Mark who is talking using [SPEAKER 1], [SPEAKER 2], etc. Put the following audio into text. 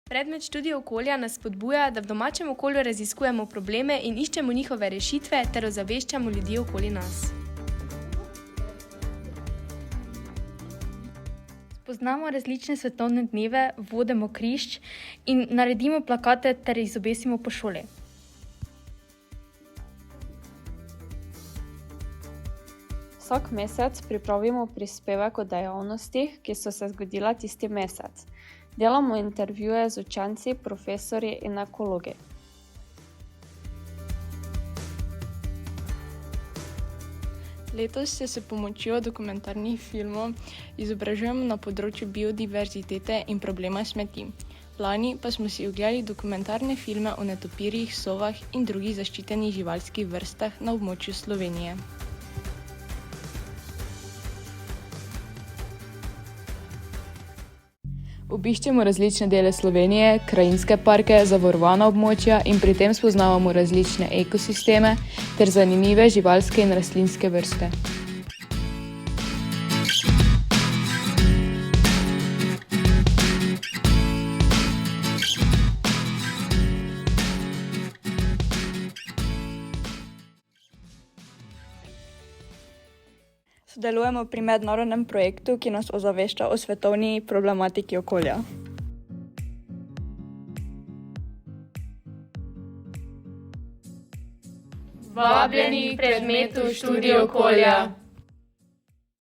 [SPEAKER 1] Predmet študije okolja nas spodbuja, da v domačem okolju raziskujemo probleme in iščemo njihove rešitve ter ozaveščamo ljudi okoli nas.
[SPEAKER 2] Spoznamo različne svetovne dneve, vodimo križ in naredimo plakate ter jih obesimo po šoli.
[SPEAKER 3] Vsak mesec pripravimo prispevek o dejavnostih, ki so se zgodila tisti mesec. Delamo intervjuje z učenci, profesorji in ekologi.
[SPEAKER 4] Letos se s pomočjo dokumentarnih filmov izobražujemo na področju biodiverzitete in problema smeti. Lani pa smo si ogledali dokumentarne filme o netopirjih, sovah in drugih zaščitenih živalskih vrstah na območju Slovenije.
[SPEAKER 5] Obiščemo različne dele Slovenije, krajinske parke, zavarovana območja in pri tem spoznavamo različne ekosisteme ter zanimive živalske in rastlinske vrste.
[SPEAKER 6] Sodelujemo pri mednarodnem projektu, ki nas ozavešča o svetovni problematiki okolja.
[SPEAKER 1] Vabljeni k predmetu študij okolja.